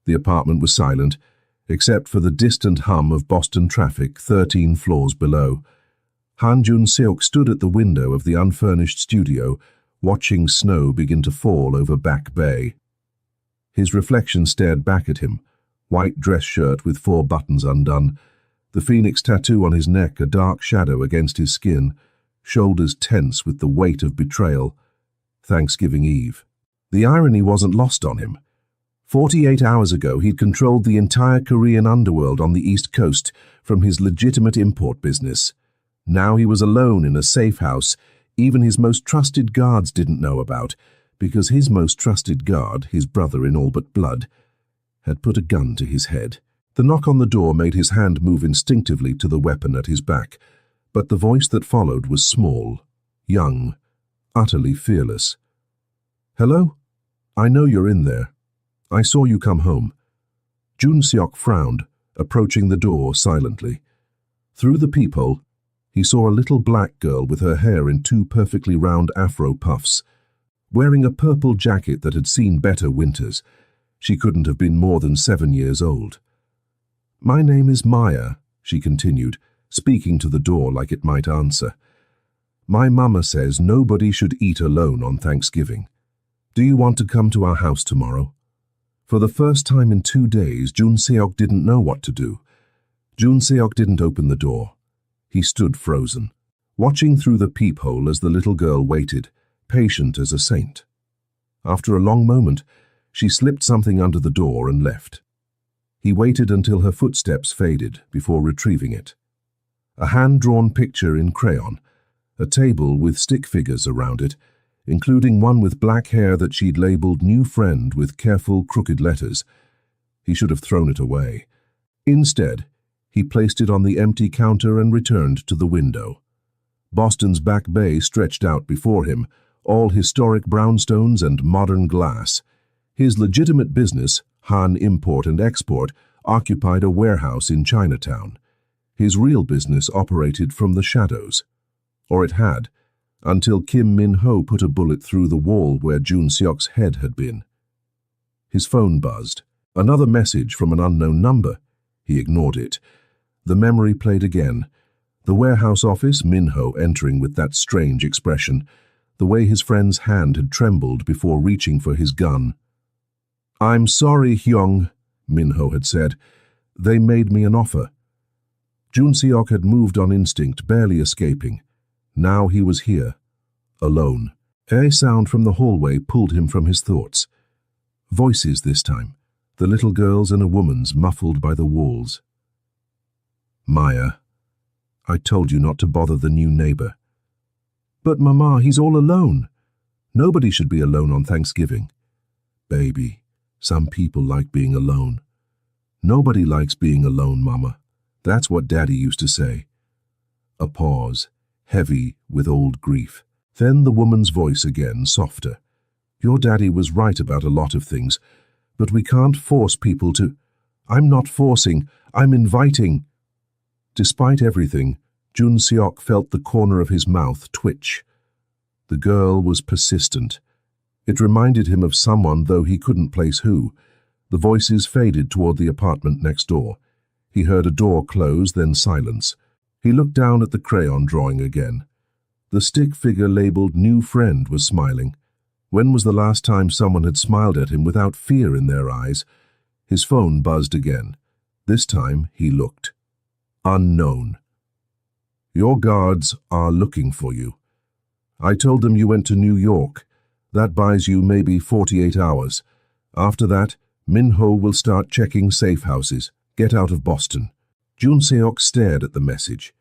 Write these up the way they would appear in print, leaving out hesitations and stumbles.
The apartment was silent, except for the distant hum of Boston traffic 13 floors below. Han Jun-seok stood at the window of the unfurnished studio, watching snow begin to fall over Back Bay. His reflection stared back at him, white dress shirt with 4 buttons undone, the phoenix tattoo on his neck a dark shadow against his skin, shoulders tense with the weight of betrayal. Thanksgiving Eve. The irony wasn't lost on him. 48 hours ago, he'd controlled the entire Korean underworld on the East Coast from his legitimate import business. Now he was alone in a safe house even his most trusted guards didn't know about, because his most trusted guard, his brother in all but blood, had put a gun to his head. The knock on the door made his hand move instinctively to the weapon at his back, but the voice that followed was small, young, utterly fearless. "Hello? I know you're in there. I saw you come home." Jun-seok frowned, approaching the door silently. Through the peephole, he saw a little black girl with her hair in 2 perfectly round afro puffs, wearing a purple jacket that had seen better winters. She couldn't have been more than 7 years old. "My name is Maya," she continued, speaking to the door like it might answer. "My mama says nobody should eat alone on Thanksgiving. Do you want to come to our house tomorrow?" For the first time in 2 days, Jun-seok didn't know what to do. Jun-seok didn't open the door. He stood frozen, watching through the peephole as the little girl waited, patient as a saint. After a long moment, she slipped something under the door and left. He waited until her footsteps faded before retrieving it. A hand-drawn picture in crayon, a table with stick figures around it, including one with black hair that she'd labeled "New Friend" with careful crooked letters. He should have thrown it away. Instead, he placed it on the empty counter and returned to the window. Boston's Back Bay stretched out before him, all historic brownstones and modern glass. His legitimate business, Han Import and Export, occupied a warehouse in Chinatown. His real business operated from the shadows. Or it had, until Kim Min-ho put a bullet through the wall where Jun-seok's head had been. His phone buzzed. Another message from an unknown number. He ignored it. The memory played again. The warehouse office, Min-ho entering with that strange expression, the way his friend's hand had trembled before reaching for his gun. "I'm sorry, Hyung," Min-ho had said. "They made me an offer." Jun-seok had moved on instinct, barely escaping. Now he was here, alone. A sound from the hallway pulled him from his thoughts. Voices this time, the little girl's and a woman's muffled by the walls. "Maya, I told you not to bother the new neighbor." "But Mama, he's all alone. Nobody should be alone on Thanksgiving." "Baby, some people like being alone." "Nobody likes being alone, Mama. That's what Daddy used to say." A pause, heavy with old grief. Then the woman's voice again, softer. "Your daddy was right about a lot of things, but we can't force people to—" "I'm not forcing, I'm inviting." Despite everything, Jun-seok felt the corner of his mouth twitch. The girl was persistent. It reminded him of someone, though he couldn't place who. The voices faded toward the apartment next door. He heard a door close, then silence. He looked down at the crayon drawing again. The stick figure labeled "New Friend" was smiling. When was the last time someone had smiled at him without fear in their eyes? His phone buzzed again. This time he looked. Unknown. "Your guards are looking for you. I told them you went to New York. That buys you maybe 48 hours. After that, Min-ho will start checking safe houses. Get out of Boston." Jun-seok stared at the message.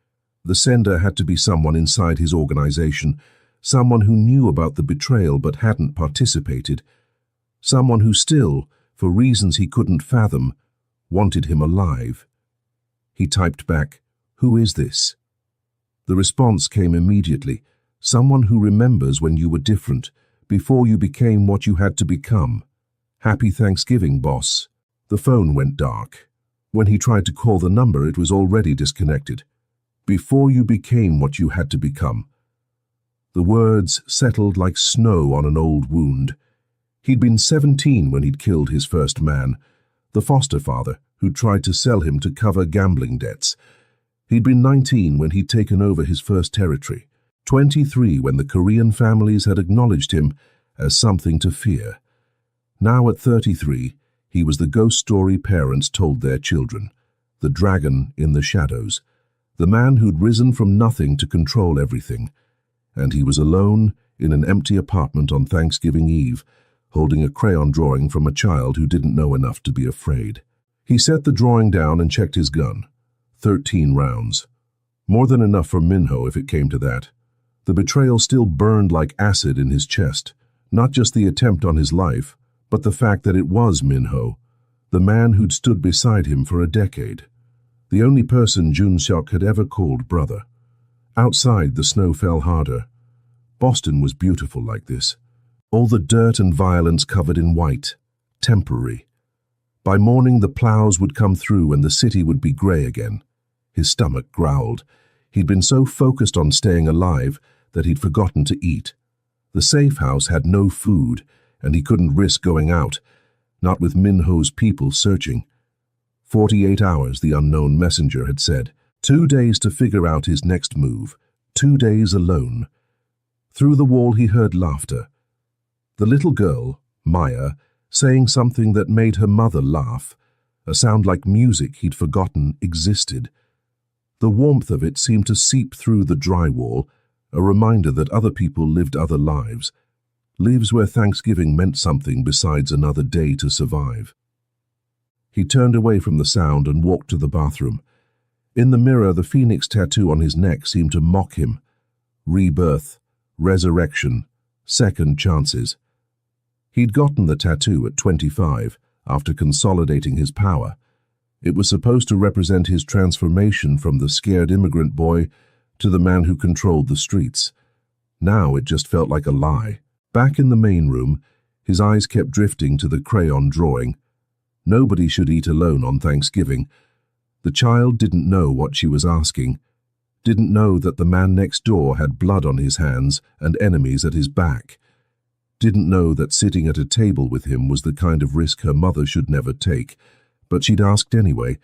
The sender had to be someone inside his organization, someone who knew about the betrayal but hadn't participated, someone who still, for reasons he couldn't fathom, wanted him alive. He typed back, "Who is this?" The response came immediately. "Someone who remembers when you were different, before you became what you had to become. Happy Thanksgiving, boss." The phone went dark. When he tried to call the number, it was already disconnected. "Before you became what you had to become." The words settled like snow on an old wound. He'd been 17 when he'd killed his first man. the foster father who'd tried to sell him to cover gambling debts. He'd been 19 when he'd taken over his first territory, 23 when the Korean families had acknowledged him as something to fear. Now at 33, he was the ghost story parents told their children, the dragon in the shadows, the man who'd risen from nothing to control everything. And he was alone in an empty apartment on Thanksgiving Eve, holding a crayon drawing from a child who didn't know enough to be afraid. He set the drawing down and checked his gun. 13 rounds. More than enough for Minho if it came to that. The betrayal still burned like acid in his chest, not just the attempt on his life, but the fact that it was Minho, the man who'd stood beside him for a decade. The only person Jun Seok had ever called brother. Outside, the snow fell harder. Boston was beautiful like this. All the dirt and violence covered in white. Temporary. By morning, the plows would come through and the city would be grey again. His stomach growled. He'd been so focused on staying alive that he'd forgotten to eat. The safe house had no food, and he couldn't risk going out, not with Minho's people searching. 48 hours, the unknown messenger had said. 2 days to figure out his next move. 2 days alone. Through the wall he heard laughter. The little girl, Maya, saying something that made her mother laugh, a sound like music he'd forgotten existed. The warmth of it seemed to seep through the drywall, a reminder that other people lived other lives. Lives where Thanksgiving meant something besides another day to survive. He turned away from the sound and walked to the bathroom. In the mirror, the phoenix tattoo on his neck seemed to mock him. Rebirth, resurrection, second chances. He'd gotten the tattoo at 25, after consolidating his power. It was supposed to represent his transformation from the scared immigrant boy to the man who controlled the streets. Now it just felt like a lie. Back in the main room, his eyes kept drifting to the crayon drawing. Nobody should eat alone on Thanksgiving. The child didn't know what she was asking, didn't know that the man next door had blood on his hands and enemies at his back, didn't know that sitting at a table with him was the kind of risk her mother should never take. But she'd asked anyway,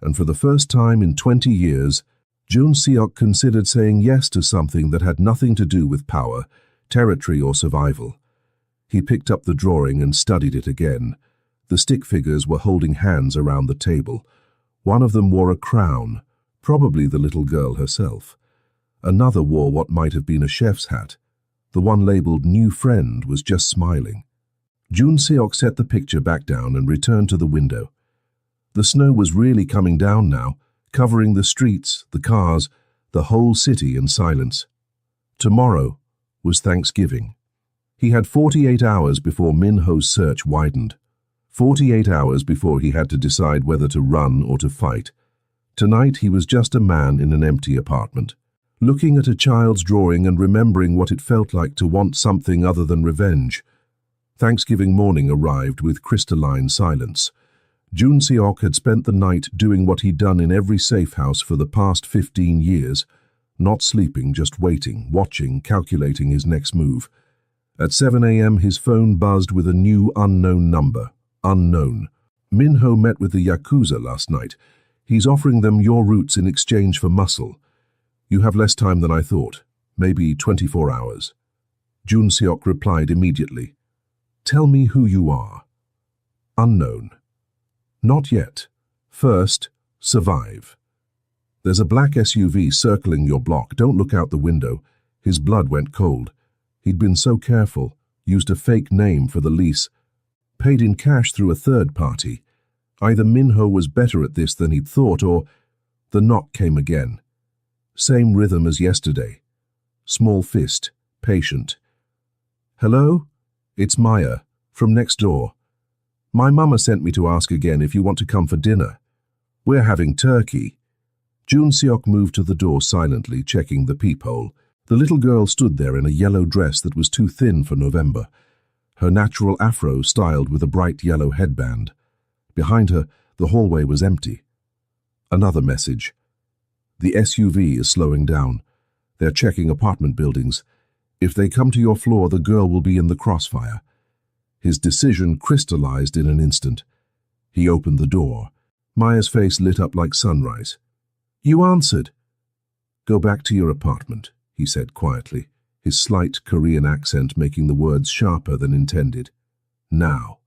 and for the first time in 20 years, Jun Seok considered saying yes to something that had nothing to do with power, territory or survival. He picked up the drawing and studied it again. The stick figures were holding hands around the table. One of them wore a crown, probably the little girl herself. Another wore what might have been a chef's hat. The one labeled New Friend was just smiling. Jun Seok set the picture back down and returned to the window. The snow was really coming down now, covering the streets, the cars, the whole city in silence. Tomorrow was Thanksgiving. He had 48 hours before Minho's search widened. 48 hours before he had to decide whether to run or to fight. Tonight he was just a man in an empty apartment, looking at a child's drawing and remembering what it felt like to want something other than revenge. Thanksgiving morning arrived with crystalline silence. Jun Seok had spent the night doing what he'd done in every safe house for the past 15 years, not sleeping, just waiting, watching, calculating his next move. At 7 a.m. his phone buzzed with a new unknown number. Unknown. Minho met with the Yakuza last night. He's offering them your roots in exchange for muscle. You have less time than I thought. Maybe 24 hours. Jun Seok replied immediately. Tell me who you are. Unknown. Not yet. First, survive. There's a black SUV circling your block. Don't look out the window. His blood went cold. He'd been so careful, used a fake name for the lease, paid in cash through a third party. Either Minho was better at this than he'd thought, or the knock came again. Same rhythm as yesterday. Small fist, patient. Hello? It's Maya, from next door. My mama sent me to ask again if you want to come for dinner. We're having turkey. Jun Seok moved to the door silently, checking the peephole. The little girl stood there in a yellow dress that was too thin for November, her natural afro styled with a bright yellow headband. Behind her, the hallway was empty. Another message. The SUV is slowing down. They're checking apartment buildings. If they come to your floor, the girl will be in the crossfire. His decision crystallized in an instant. He opened the door. Maya's face lit up like sunrise. "You answered." "Go back to your apartment," he said quietly, his slight Korean accent making the words sharper than intended. "Now."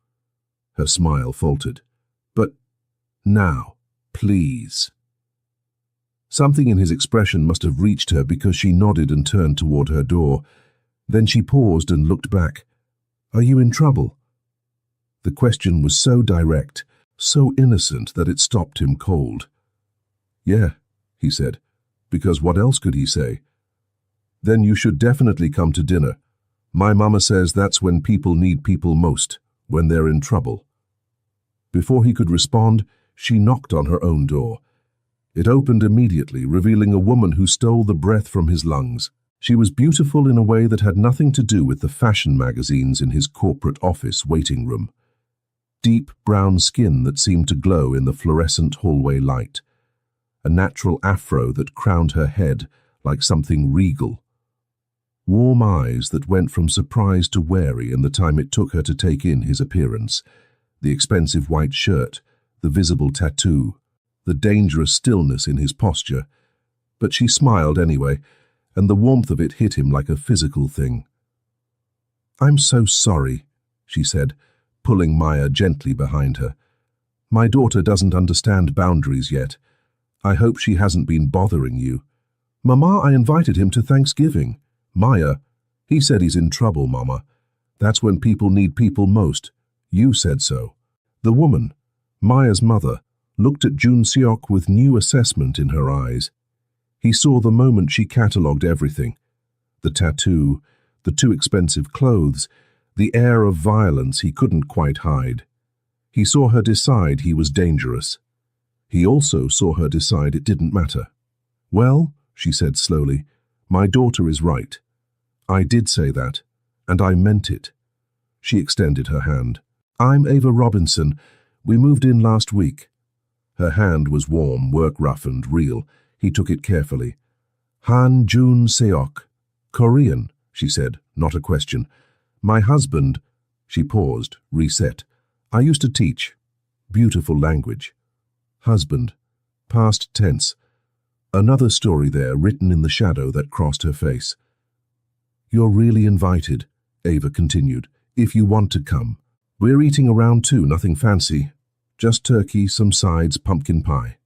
Her smile faltered. "But now, please." Something in his expression must have reached her because she nodded and turned toward her door. Then she paused and looked back. "Are you in trouble?" The question was so direct, so innocent that it stopped him cold. "Yeah," he said, because what else could he say? "Then you should definitely come to dinner. My mama says that's when people need people most, when they're in trouble." Before he could respond, she knocked on her own door. It opened immediately, revealing a woman who stole the breath from his lungs. She was beautiful in a way that had nothing to do with the fashion magazines in his corporate office waiting room. Deep brown skin that seemed to glow in the fluorescent hallway light. A natural afro that crowned her head like something regal. Warm eyes that went from surprise to wary in the time it took her to take in his appearance. The expensive white shirt, the visible tattoo, the dangerous stillness in his posture. But she smiled anyway, and the warmth of it hit him like a physical thing. "I'm so sorry," she said, pulling Maya gently behind her. "My daughter doesn't understand boundaries yet. I hope she hasn't been bothering you." "Mama, I invited him to Thanksgiving." "Maya, he said he's in trouble, Mama. That's when people need people most. You said so." The woman, Maya's mother, looked at Jun Seok with new assessment in her eyes. He saw the moment she catalogued everything. The tattoo, the too expensive clothes, the air of violence he couldn't quite hide. He saw her decide he was dangerous. He also saw her decide it didn't matter. "Well," she said slowly, "my daughter is right. I did say that, and I meant it." She extended her hand. "I'm Ava Robinson. We moved in last week." Her hand was warm, work-roughened, real. He took it carefully. "Han Jun Seok. Korean," she said, not a question. "My husband—" She paused, reset. "I used to teach." Beautiful language. Husband. Past tense. Another story there, written in the shadow that crossed her face. "You're really invited," Ava continued, "if you want to come. We're eating around too, nothing fancy. Just turkey, some sides, pumpkin pie."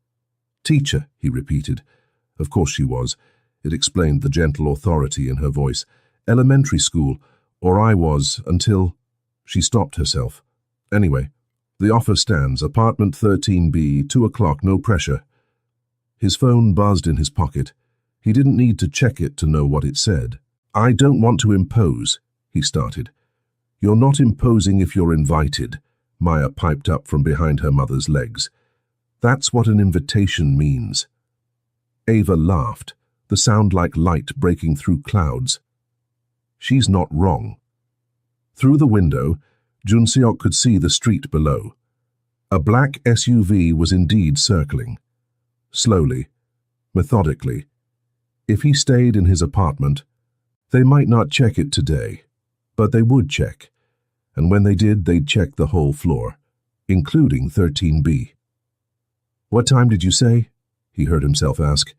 "Teacher," he repeated. Of course she was. It explained the gentle authority in her voice. "Elementary school, or I was, until—" She stopped herself. "Anyway, the offer stands. Apartment 13B, 2 o'clock, no pressure." His phone buzzed in his pocket. He didn't need to check it to know what it said. "I don't want to impose," he started. "You're not imposing if you're invited," Maya piped up from behind her mother's legs. "That's what an invitation means." Ava laughed, the sound like light breaking through clouds. She's not wrong. Through the window, Jun Seok could see the street below. A black SUV was indeed circling. Slowly, methodically. If he stayed in his apartment, they might not check it today, but they would check. And when they did, they'd check the whole floor, including 13B. "What time did you say?" he heard himself ask.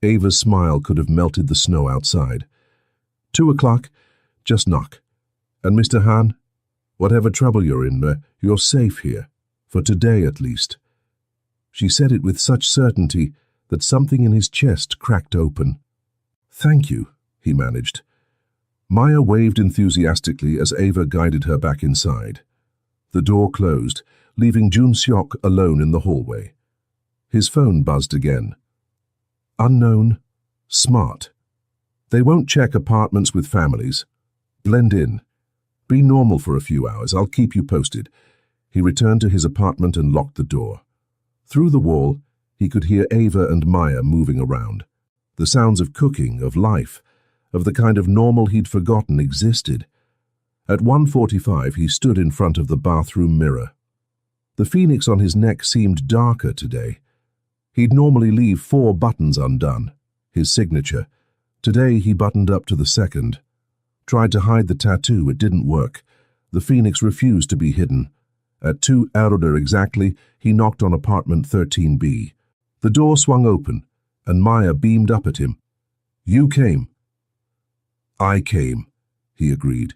Ava's smile could have melted the snow outside. 2 o'clock, just knock. And Mr. Han, whatever trouble you're in, you're safe here, for today at least." She said it with such certainty that something in his chest cracked open. "Thank you," he managed. Maya waved enthusiastically as Ava guided her back inside. The door closed, leaving Jun Seok alone in the hallway. His phone buzzed again. Unknown, smart. They won't check apartments with families. Blend in. Be normal for a few hours. I'll keep you posted. He returned to his apartment and locked the door. Through the wall, he could hear Ava and Maya moving around. The sounds of cooking, of life, of the kind of normal he'd forgotten existed. At 1:45, he stood in front of the bathroom mirror. The phoenix on his neck seemed darker today. He'd normally leave 4 buttons undone, his signature. Today he buttoned up to the second. Tried to hide the tattoo, it didn't work. The phoenix refused to be hidden. At 2 hours exactly, he knocked on apartment 13B. The door swung open, and Maya beamed up at him. "You came." "I came," he agreed.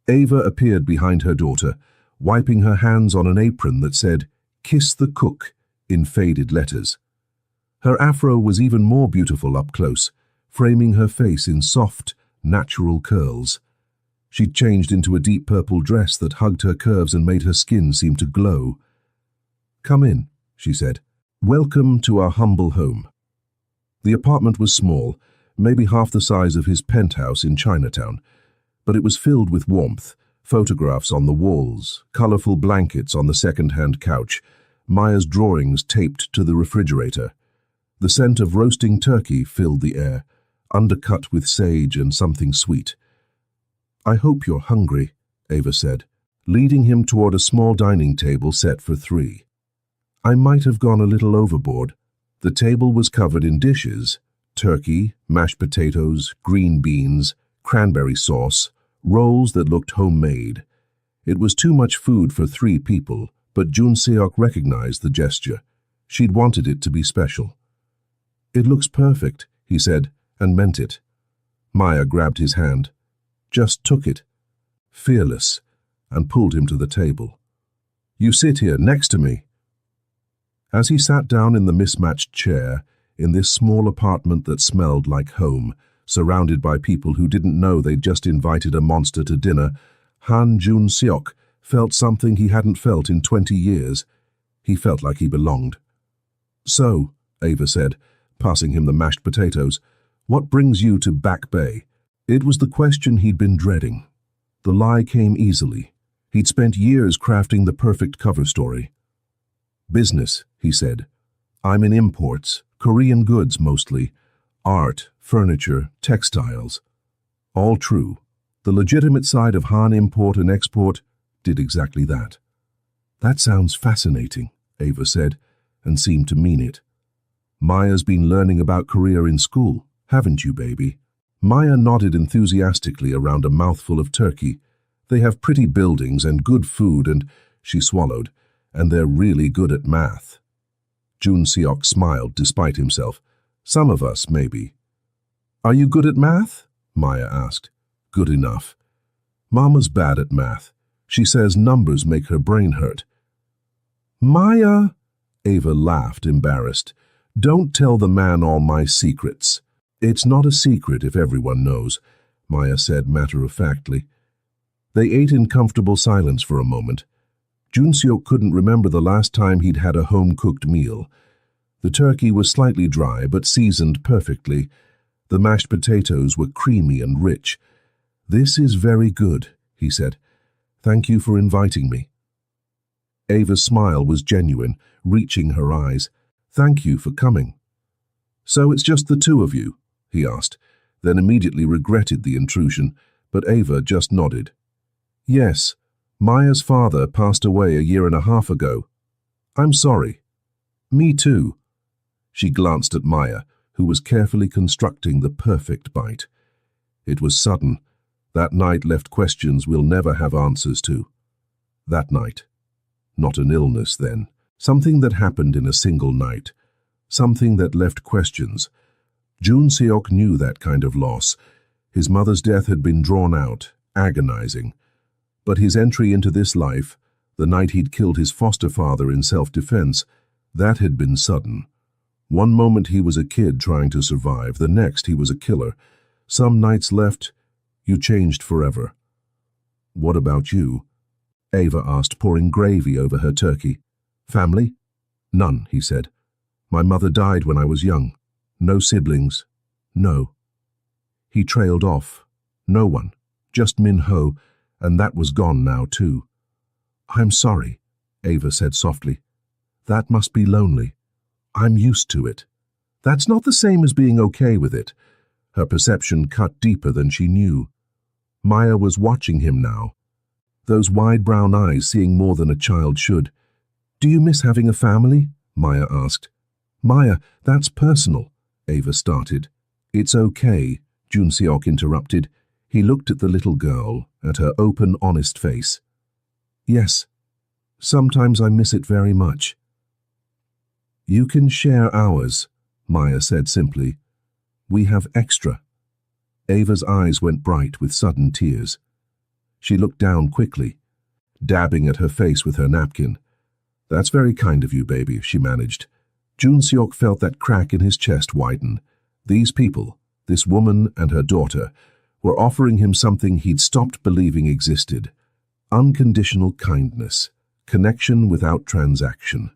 Ava appeared behind her daughter, wiping her hands on an apron that said, "Kiss the cook," in faded letters. Her afro was even more beautiful up close, framing her face in soft, natural curls. She'd changed into a deep purple dress that hugged her curves and made her skin seem to glow. "Come in," she said. "Welcome to our humble home." The apartment was small, maybe half the size of his penthouse in Chinatown, but it was filled with warmth, photographs on the walls, colorful blankets on the second-hand couch, Maya's drawings taped to the refrigerator. The scent of roasting turkey filled the air, undercut with sage and something sweet. "I hope you're hungry," Ava said, leading him toward a small dining table set for 3. "I might have gone a little overboard." The table was covered in dishes: turkey, mashed potatoes, green beans, cranberry sauce, rolls that looked homemade. It was too much food for 3 people, but Jun Seok recognized the gesture. She'd wanted it to be special. "It looks perfect," he said, and meant it. Maya grabbed his hand, just took it, fearless, and pulled him to the table. "You sit here next to me." As he sat down in the mismatched chair, in this small apartment that smelled like home, surrounded by people who didn't know they'd just invited a monster to dinner, Han Jun-seok felt something he hadn't felt in 20 years. He felt like he belonged. "So," Ava said, passing him the mashed potatoes, "what brings you to Back Bay?" It was the question he'd been dreading. The lie came easily. He'd spent years crafting the perfect cover story. "Business," he said. "I'm in imports, Korean goods mostly, art, furniture, textiles." All true. The legitimate side of Han Import and Export did exactly that. "That sounds fascinating," Ava said, and seemed to mean it. "Maya's been learning about Korea in school, haven't you, baby?" Maya nodded enthusiastically around a mouthful of turkey. "They have pretty buildings and good food and," she swallowed, "and they're really good at math." Jun Seok smiled despite himself. "Some of us, maybe." "Are you good at math?" Maya asked. "Good enough. Mama's bad at math. She says numbers make her brain hurt." "Maya," Ava laughed, embarrassed. "Don't tell the man all my secrets." "It's not a secret if everyone knows," Maya said matter-of-factly. They ate in comfortable silence for a moment. Jun-seok couldn't remember the last time he'd had a home-cooked meal. The turkey was slightly dry but seasoned perfectly. The mashed potatoes were creamy and rich. "This is very good," he said. "Thank you for inviting me." Ava's smile was genuine, reaching her eyes. "Thank you for coming." "So it's just the 2 of you?" he asked, then immediately regretted the intrusion, but Ava just nodded. "Yes, Maya's father passed away a 1.5 years ago." "I'm sorry." "Me too." She glanced at Maya, who was carefully constructing the perfect bite. It was sudden. That night left questions we'll never have answers to. That night. Not an illness then. Something that happened in a single night. Something that left questions. Jun Seok knew that kind of loss. His mother's death had been drawn out, agonizing. But his entry into this life, the night he'd killed his foster father in self-defense, that had been sudden. One moment he was a kid trying to survive, the next he was a killer. Some nights left, you changed forever. "What about you?" Ava asked, pouring gravy over her turkey. "Family?" "None," he said. "My mother died when I was young. No siblings. No." He trailed off. No one. Just Min-ho, and that was gone now too. "I'm sorry," Ava said softly. "That must be lonely. I'm used to it." "That's not the same as being okay with it." Her perception cut deeper than she knew. Maya was watching him now, those wide brown eyes seeing more than a child should. "Do you miss having a family?" Maya asked. "Maya, that's personal," Ava started. "It's okay," Jun Seok interrupted. He looked at the little girl, at her open, honest face. "Yes, Sometimes I miss it very much. You can share ours, Maya said simply. We have extra. Ava's eyes went bright with sudden tears. She looked down quickly, dabbing at her face with her napkin. That's very kind of you, baby, she managed. Jun Seok felt that crack in his chest widen. These people, this woman and her daughter, were offering him something he'd stopped believing existed. Unconditional kindness, connection without transaction.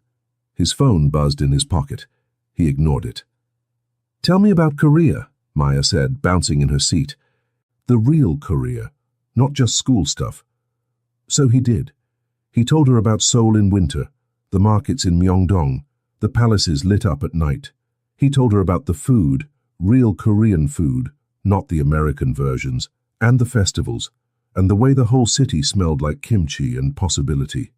His phone buzzed in his pocket. He ignored it. Tell me about Korea, Maya said, bouncing in her seat. The real Korea, not just school stuff. So he did. He told her about Seoul in winter, the markets in Myeongdong, the palaces lit up at night. He told her about the food, real Korean food, not the American versions, and the festivals, and the way the whole city smelled like kimchi and possibility.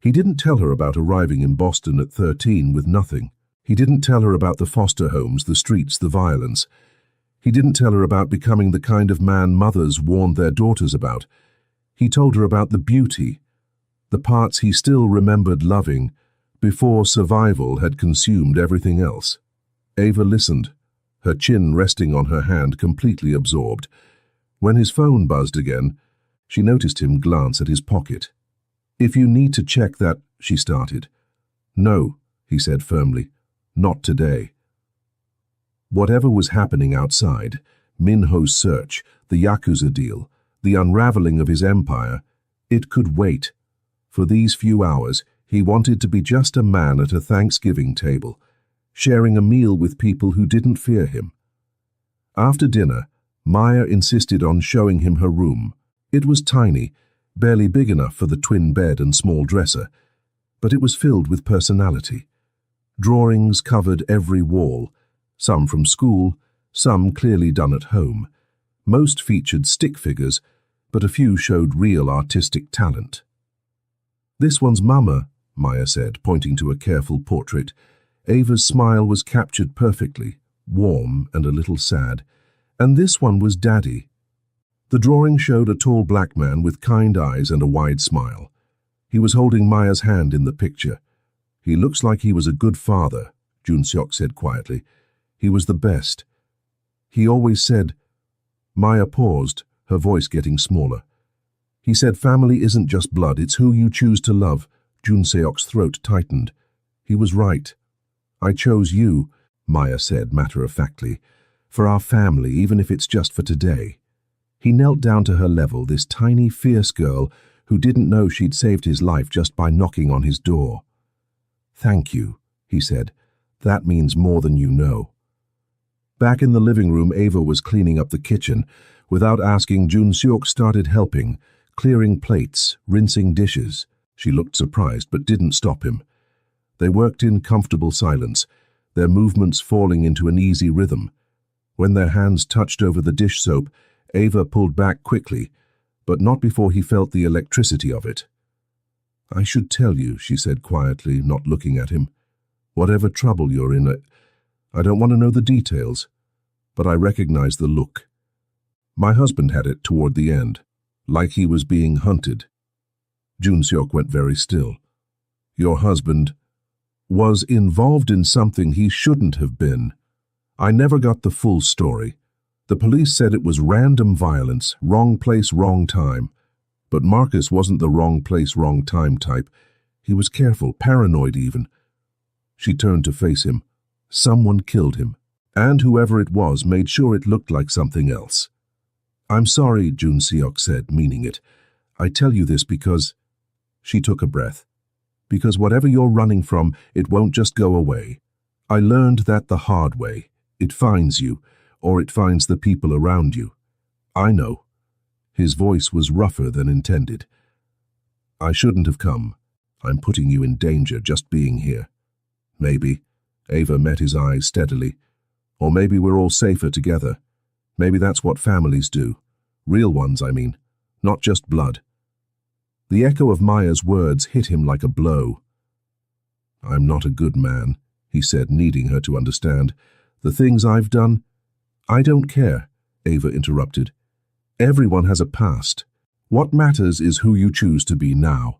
He didn't tell her about arriving in Boston at 13 with nothing. He didn't tell her about the foster homes, the streets, the violence. He didn't tell her about becoming the kind of man mothers warned their daughters about. He told her about the beauty, the parts he still remembered loving, before survival had consumed everything else. Ava listened, her chin resting on her hand, completely absorbed. When his phone buzzed again, she noticed him glance at his pocket. If you need to check that, she started. No, he said firmly, not today. Whatever was happening outside, Minho's search, the Yakuza deal, the unraveling of his empire, it could wait. For these few hours, he wanted to be just a man at a Thanksgiving table, sharing a meal with people who didn't fear him. After dinner, Maya insisted on showing him her room. It was tiny, barely big enough for the twin bed and small dresser, but it was filled with personality. Drawings covered every wall, some from school, some clearly done at home. Most featured stick figures, but a few showed real artistic talent. This one's Mama, Maya said, pointing to a careful portrait. Ava's smile was captured perfectly, warm and a little sad. And this one was Daddy. The drawing showed a tall black man with kind eyes and a wide smile. He was holding Maya's hand in the picture. He looks like he was a good father, Jun Seok said quietly. He was the best. He always said... Maya paused, her voice getting smaller. He said family isn't just blood, it's who you choose to love. Jun Seok's throat tightened. He was right. I chose you, Maya said matter-of-factly, for our family, even if it's just for today. He knelt down to her level, this tiny, fierce girl who didn't know she'd saved his life just by knocking on his door. Thank you, he said. That means more than you know. Back in the living room, Ava was cleaning up the kitchen. Without asking, Jun Seok started helping, clearing plates, rinsing dishes. She looked surprised, but didn't stop him. They worked in comfortable silence, their movements falling into an easy rhythm. When their hands touched over the dish soap, Ava pulled back quickly, but not before he felt the electricity of it. I should tell you, she said quietly, not looking at him. Whatever trouble you're in, I don't want to know the details, but I recognize the look. My husband had it toward the end, like he was being hunted. Jun Seok went very still. Your husband was involved in something he shouldn't have been. I never got the full story. The police said it was random violence, wrong place, wrong time. But Marcus wasn't the wrong place, wrong time type. He was careful, paranoid even. She turned to face him. Someone killed him, and whoever it was made sure it looked like something else. I'm sorry, Jun Seok said, meaning it. I tell you this because... She took a breath. Because whatever you're running from, it won't just go away. I learned that the hard way. It finds you, or it finds the people around you. I know. His voice was rougher than intended. I shouldn't have come. I'm putting you in danger just being here. Maybe. Ava met his eyes steadily. Or maybe we're all safer together. Maybe that's what families do. Real ones, I mean. Not just blood. The echo of Maya's words hit him like a blow. I'm not a good man, he said, needing her to understand. The things I've done... I don't care, Ava interrupted. Everyone has a past. What matters is who you choose to be now.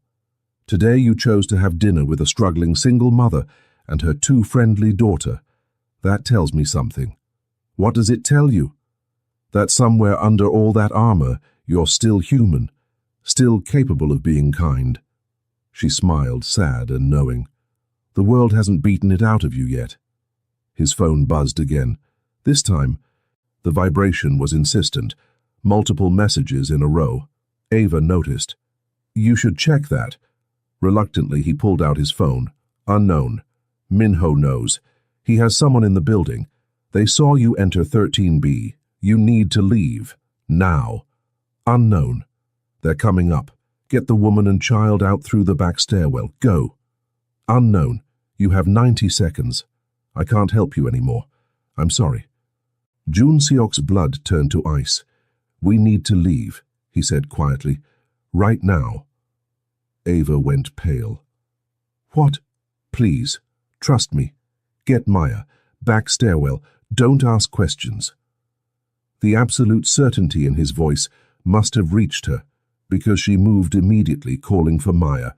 Today you chose to have dinner with a struggling single mother and her too friendly daughter. That tells me something. What does it tell you? That somewhere under all that armor, you're still human, still capable of being kind. She smiled, sad and knowing. The world hasn't beaten it out of you yet. His phone buzzed again. This time, the vibration was insistent, multiple messages in a row. Ava noticed. You should check that. Reluctantly, he pulled out his phone. Unknown. Minho knows. He has someone in the building. They saw you enter 13B. You need to leave. Now. Unknown. They're coming up. Get the woman and child out through the back stairwell. Go. Unknown. You have 90 seconds. I can't help you anymore. I'm sorry. Jun Seok's blood turned to ice. We need to leave, he said quietly. Right now. Ava went pale. What? Please. Trust me. Get Maya. Back stairwell. Don't ask questions. The absolute certainty in his voice must have reached her, because she moved immediately, calling for Maya.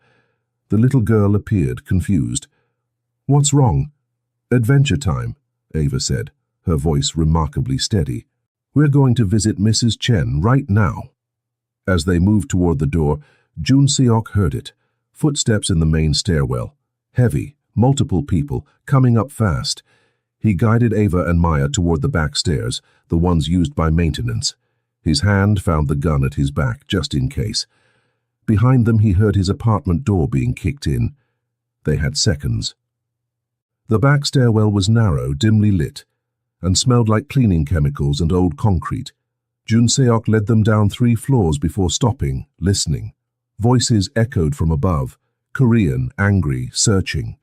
The little girl appeared, confused. What's wrong? Adventure time, Ava said, her voice remarkably steady. We're going to visit Mrs. Chen right now. As they moved toward the door, Jun Seok heard it. Footsteps in the main stairwell. Heavy, multiple people, coming up fast. He guided Ava and Maya toward the back stairs, the ones used by maintenance. His hand found the gun at his back, just in case. Behind them he heard his apartment door being kicked in. They had seconds. The back stairwell was narrow, dimly lit, and smelled like cleaning chemicals and old concrete. Jun Seok led them down 3 floors before stopping, listening. Voices echoed from above, Korean, angry, searching.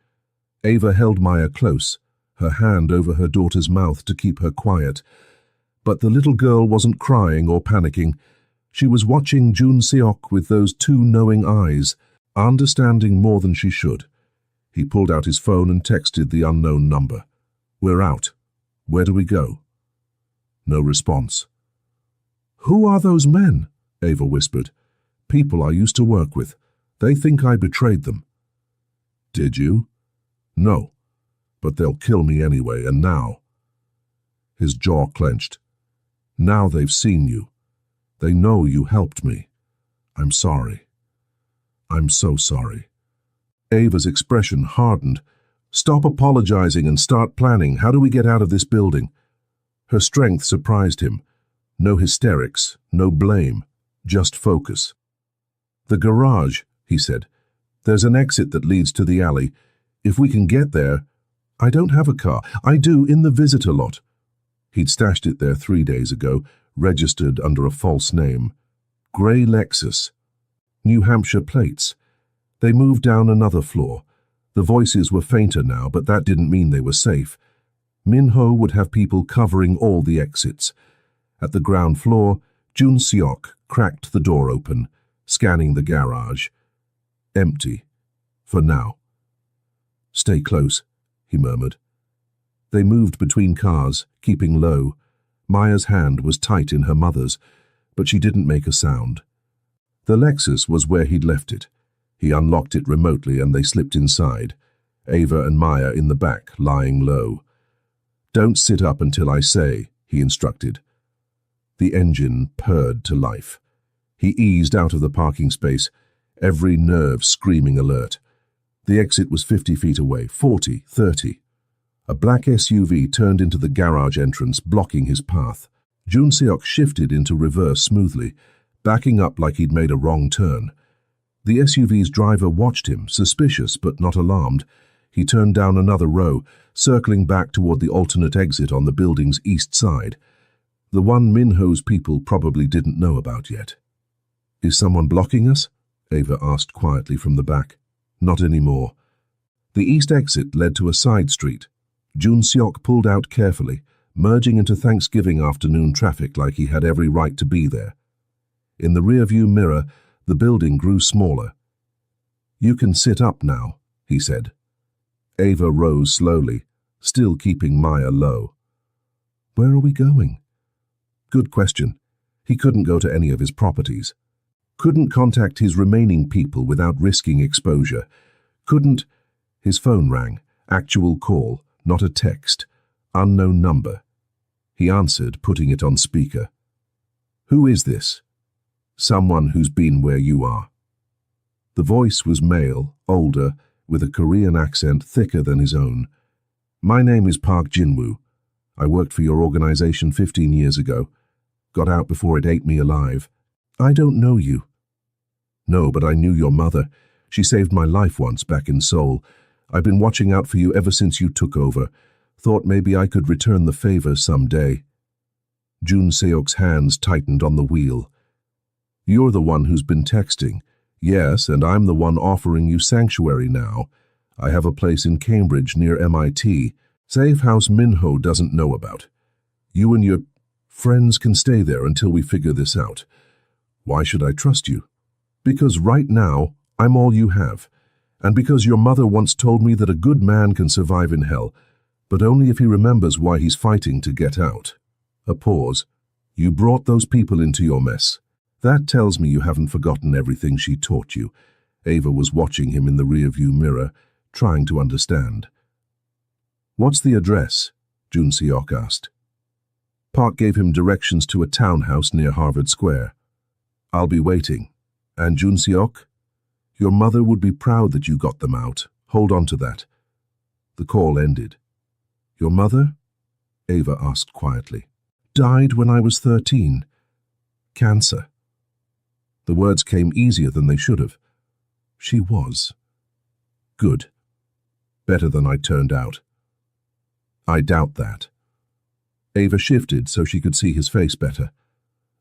Ava held Maya close, her hand over her daughter's mouth to keep her quiet. But the little girl wasn't crying or panicking. She was watching Jun Seok with those 2 knowing eyes, understanding more than she should. He pulled out his phone and texted the unknown number. We're out. Where do we go? No response. Who are those men? Ava whispered. People I used to work with. They think I betrayed them. Did you? No. But they'll kill me anyway, and now. His jaw clenched. Now they've seen you. They know you helped me. I'm sorry. I'm so sorry. Ava's expression hardened. Stop apologizing and start planning. How do we get out of this building? Her strength surprised him. No hysterics, no blame, just focus. The garage, he said. There's an exit that leads to the alley. If we can get there. I don't have a car. I do, in the visitor lot. He'd stashed it there 3 days ago, registered under a false name. Grey Lexus. New Hampshire plates. They moved down another floor. The voices were fainter now, but that didn't mean they were safe. Minho would have people covering all the exits. At the ground floor, Jun Seok cracked the door open, scanning the garage. Empty. For now. Stay close, he murmured. They moved between cars, keeping low. Maya's hand was tight in her mother's, but she didn't make a sound. The Lexus was where he'd left it. He unlocked it remotely and they slipped inside, Ava and Maya in the back, lying low. Don't sit up until I say, he instructed. The engine purred to life. He eased out of the parking space, every nerve screaming alert. The exit was 50 feet away, 40, 30. A black SUV turned into the garage entrance, blocking his path. Jun Seok shifted into reverse smoothly, backing up like he'd made a wrong turn. The SUV's driver watched him, suspicious but not alarmed. He turned down another row, circling back toward the alternate exit on the building's east side. The one Minho's people probably didn't know about yet. Is someone blocking us? Ava asked quietly from the back. Not anymore. The east exit led to a side street. Jun Seok pulled out carefully, merging into Thanksgiving afternoon traffic like he had every right to be there. In the rearview mirror, the building grew smaller. You can sit up now, he said. Ava rose slowly, still keeping Maya low. Where are we going? Good question. He couldn't go to any of his properties. Couldn't contact his remaining people without risking exposure. Couldn't... His phone rang. Actual call, not a text. Unknown number. He answered, putting it on speaker. "Who is this?" "Someone who's been where you are." The voice was male, older, with a Korean accent thicker than his own. "My name is Park Jin-woo. I worked for your organization 15 years ago. Got out before it ate me alive. I don't know you." "No, but I knew your mother. She saved my life once back in Seoul. I've been watching out for you ever since you took over. Thought maybe I could return the favor someday." Jun Seok's hands tightened on the wheel. "You're the one who's been texting." "Yes, and I'm the one offering you sanctuary now. I have a place in Cambridge near MIT. Safe house Minho doesn't know about. You and your friends can stay there until we figure this out." "Why should I trust you?" "Because right now, I'm all you have. And because your mother once told me that a good man can survive in hell, but only if he remembers why he's fighting to get out." A pause. "You brought those people into your mess. That tells me you haven't forgotten everything she taught you." Ava was watching him in the rearview mirror, trying to understand. "What's the address?" Jun Seok asked. Park gave him directions to a townhouse near Harvard Square. "I'll be waiting. And Jun Seok? Your mother would be proud that you got them out. Hold on to that." The call ended. "Your mother?" Ava asked quietly. "Died when I was 13. Cancer." The words came easier than they should have. "She was. Good. Better than I turned out." "I doubt that." Ava shifted so she could see his face better.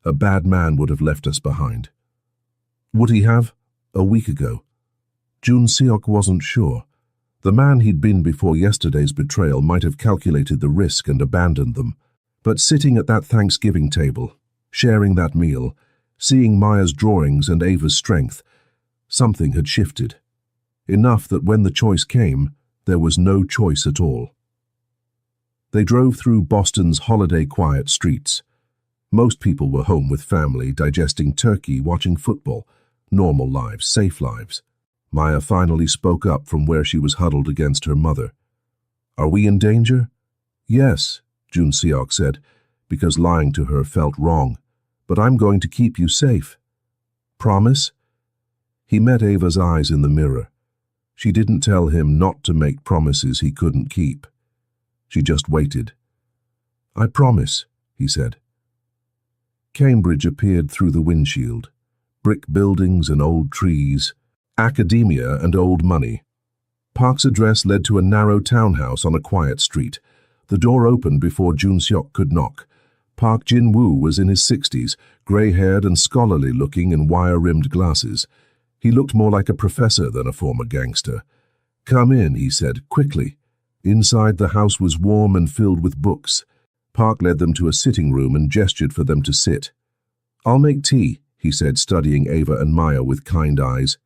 "A bad man would have left us behind." "Would he have? A week ago?" Jun Seok wasn't sure. The man he'd been before yesterday's betrayal might have calculated the risk and abandoned them. But sitting at that Thanksgiving table, sharing that meal, seeing Maya's drawings and Ava's strength, something had shifted. Enough that when the choice came, there was no choice at all. They drove through Boston's holiday-quiet streets. Most people were home with family, digesting turkey, watching football. Normal lives, safe lives. Maya finally spoke up from where she was huddled against her mother. "Are we in danger?" "Yes," Jun Seok said, because lying to her felt wrong. "But I'm going to keep you safe." "Promise?" He met Ava's eyes in the mirror. She didn't tell him not to make promises he couldn't keep. She just waited. "I promise," he said. Cambridge appeared through the windshield. Brick buildings and old trees, academia and old money. Park's address led to a narrow townhouse on a quiet street. The door opened before Jun Seok could knock. Park Jin-woo was in his 60s, grey-haired and scholarly-looking in wire-rimmed glasses. He looked more like a professor than a former gangster. "Come in," he said, quickly. Inside, the house was warm and filled with books. Park led them to a sitting room and gestured for them to sit. "I'll make tea," he said, studying Ava and Maya with kind eyes.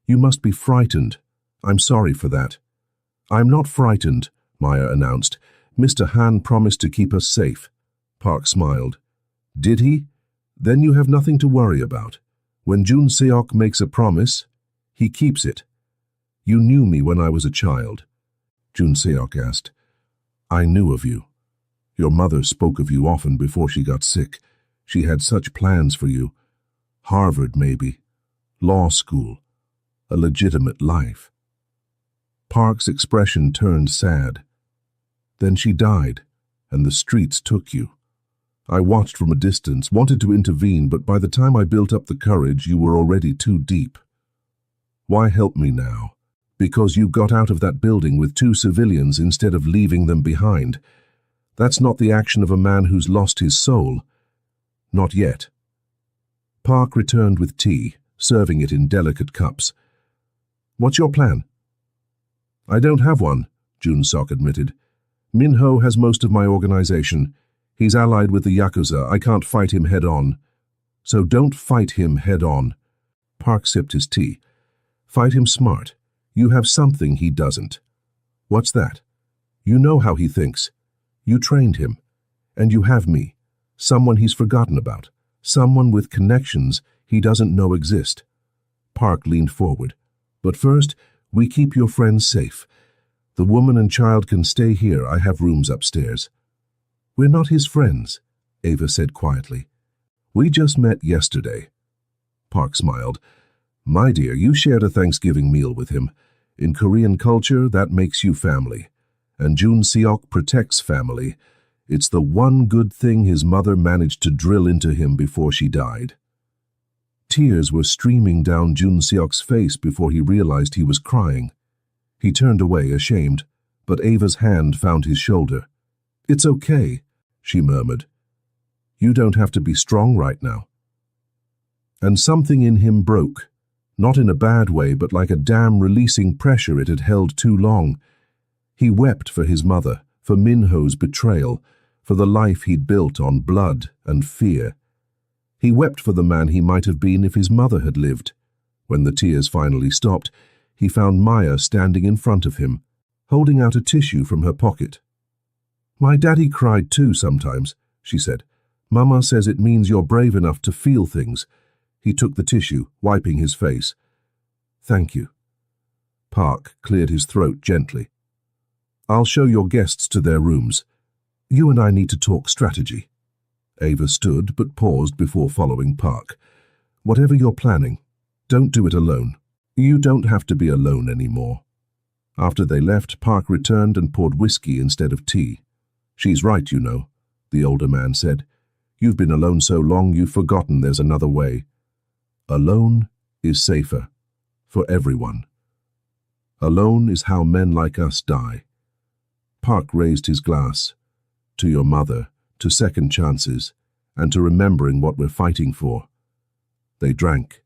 "You must be frightened. I'm sorry for that." "I'm not frightened," Maya announced. "Mr. Han promised to keep us safe." Park smiled. "Did he? Then you have nothing to worry about. When Jun Seok makes a promise, he keeps it. You knew me when I was a child." Jun Seok asked. "I knew of you. Your mother spoke of you often before she got sick. She had such plans for you. Harvard, maybe. Law school. A legitimate life." Park's expression turned sad. "Then she died, and the streets took you. I watched from a distance, wanted to intervene, but by the time I built up the courage, you were already too deep. Why help me now? Because you got out of that building with 2 civilians instead of leaving them behind. That's not the action of a man who's lost his soul. Not yet." Park returned with tea, serving it in delicate cups. "What's your plan?" "I don't have one," Jun Seok admitted. "Minho has most of my organization. He's allied with the Yakuza. I can't fight him head-on." "So don't fight him head-on." Park sipped his tea. "Fight him smart. You have something he doesn't." "What's that?" "You know how he thinks. You trained him. And you have me. Someone he's forgotten about. Someone with connections he doesn't know exist. Park leaned forward. But first, we keep your friends safe. The woman and child can stay here. I have rooms upstairs. We're not his friends, Ava said quietly. We just met yesterday. Park smiled. My dear, you shared a Thanksgiving meal with him. In Korean culture, that makes you family. And Jun Seok protects family. It's the one good thing his mother managed to drill into him before she died. Tears were streaming down Jun Seok's face before he realized he was crying. He turned away, ashamed, but Ava's hand found his shoulder. It's okay, she murmured. You don't have to be strong right now. And something in him broke, not in a bad way, but like a dam releasing pressure it had held too long. He wept for his mother, for Minho's betrayal, for the life he'd built on blood and fear. He wept for the man he might have been if his mother had lived. When the tears finally stopped, he found Maya standing in front of him, holding out a tissue from her pocket. My daddy cried too sometimes, she said. Mama says it means you're brave enough to feel things. He took the tissue, wiping his face. Thank you. Park cleared his throat gently. I'll show your guests to their rooms. You and I need to talk strategy. Ava stood but paused before following Park. Whatever you're planning, don't do it alone. You don't have to be alone anymore. After they left, Park returned and poured whiskey instead of tea. She's right, you know, the older man said. You've been alone so long you've forgotten there's another way. Alone is safer. For everyone. Alone is how men like us die. Park raised his glass. To your mother, to second chances, and to remembering what we're fighting for. They drank.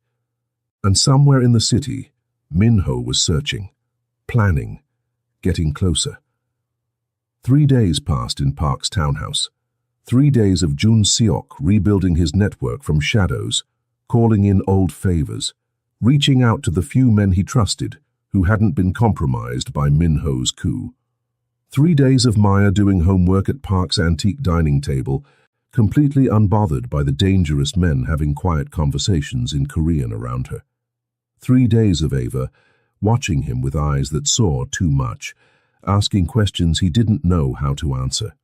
And somewhere in the city, Minho was searching, planning, getting closer. 3 days passed in Park's townhouse. 3 days of Jun Seok rebuilding his network from shadows, calling in old favors, reaching out to the few men he trusted who hadn't been compromised by Minho's coup. 3 days of Maya doing homework at Park's antique dining table, completely unbothered by the dangerous men having quiet conversations in Korean around her. 3 days of Ava, watching him with eyes that saw too much, asking questions he didn't know how to answer.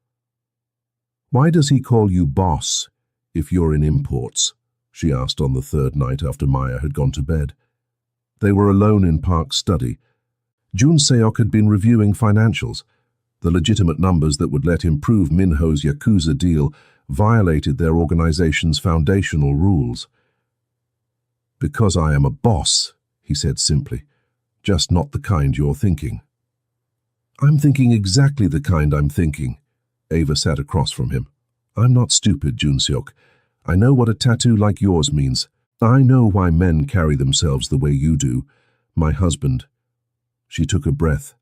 Why does he call you boss if you're in imports? She asked on the third night after Maya had gone to bed. They were alone in Park's study. Jun Seok had been reviewing financials. The legitimate numbers that would let him prove Minho's Yakuza deal violated their organization's foundational rules. Because I am a boss, he said simply, just not the kind you're thinking. I'm thinking exactly the kind I'm thinking. Ava sat across from him. I'm not stupid, Jun Seok. I know what a tattoo like yours means. I know why men carry themselves the way you do. My husband. She took a breath.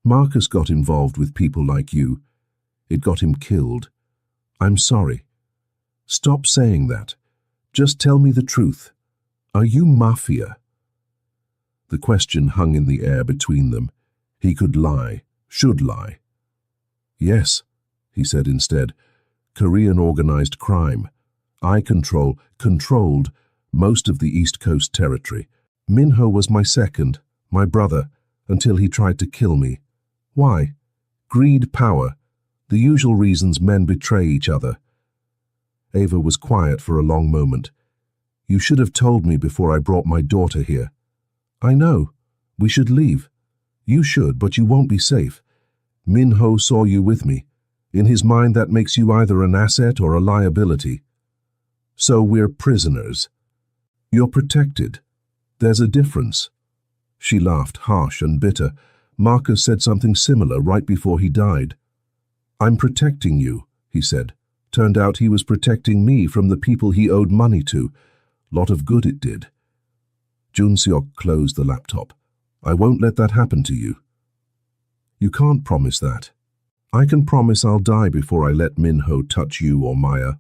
Marcus got involved with people like you. It got him killed. I'm sorry. Stop saying that. Just tell me the truth. Are you Mafia? The question hung in the air between them. He could lie, should lie. Yes, he said instead. Korean organized crime. I controlled most of the East Coast territory. Minho was my second, my brother, until he tried to kill me. Why? Greed, power, the usual reasons men betray each other. Ava was quiet for a long moment. You should have told me before I brought my daughter here. I know. We should leave. You should, but you won't be safe. Minho saw you with me. In his mind, that makes you either an asset or a liability. So we're prisoners. You're protected. There's a difference. She laughed, harsh and bitter. Marcus said something similar right before he died. I'm protecting you, he said. Turned out he was protecting me from the people he owed money to. Lot of good it did. Jun Seok closed the laptop. I won't let that happen to you. You can't promise that. I can promise I'll die before I let Minho touch you or Maya.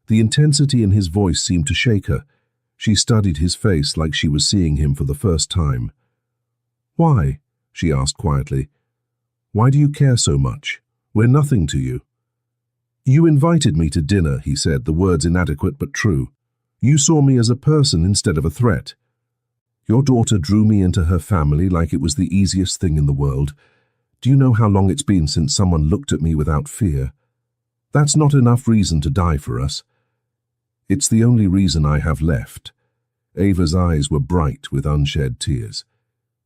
The intensity in his voice seemed to shake her. She studied his face like she was seeing him for the first time. Why? She asked quietly. Why do you care so much? We're nothing to you. You invited me to dinner, he said, the words inadequate but true. You saw me as a person instead of a threat. Your daughter drew me into her family like it was the easiest thing in the world. Do you know how long it's been since someone looked at me without fear? That's not enough reason to die for us. It's the only reason I have left. Ava's eyes were bright with unshed tears.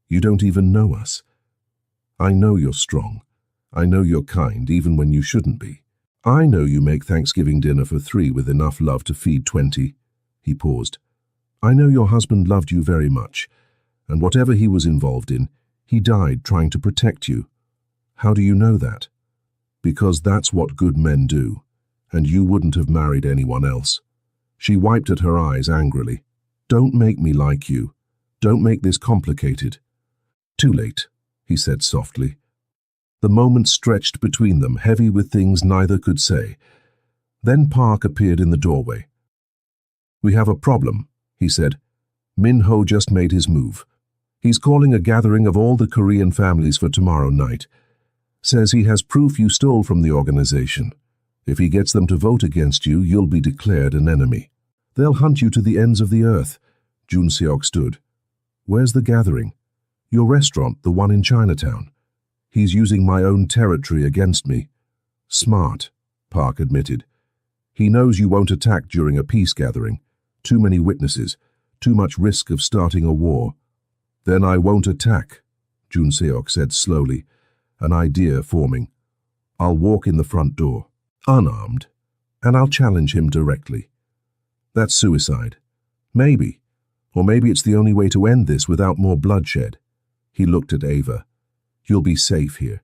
You don't even know us. I know you're strong. I know you're kind even when you shouldn't be. I know you make Thanksgiving dinner for 3 with enough love to feed 20. He paused. I know your husband loved you very much, and whatever he was involved in, he died trying to protect you. How do you know that? Because that's what good men do, and you wouldn't have married anyone else. She wiped at her eyes angrily. Don't make me like you. Don't make this complicated. Too late, he said softly. The moment stretched between them, heavy with things neither could say. Then Park appeared in the doorway. We have a problem, he said. Min Ho just made his move. He's calling a gathering of all the Korean families for tomorrow night. Says he has proof you stole from the organization. If he gets them to vote against you, you'll be declared an enemy. They'll hunt you to the ends of the earth. Jun Seok stood. Where's the gathering? Your restaurant, the one in Chinatown. He's using my own territory against me. Smart, Park admitted. He knows you won't attack during a peace gathering. Too many witnesses, too much risk of starting a war. Then I won't attack, Jun Seok said slowly, an idea forming. I'll walk in the front door, unarmed, and I'll challenge him directly. That's suicide. Maybe. Or maybe it's the only way to end this without more bloodshed. He looked at Ava. You'll be safe here.